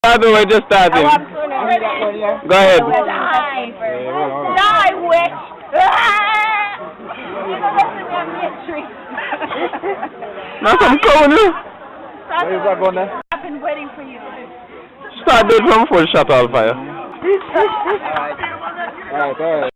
I do it, just start him. Go ahead. Die, witch! Now some corner. Where is that going there? I've been waiting for you. Start doing from full shot all fire. Alright.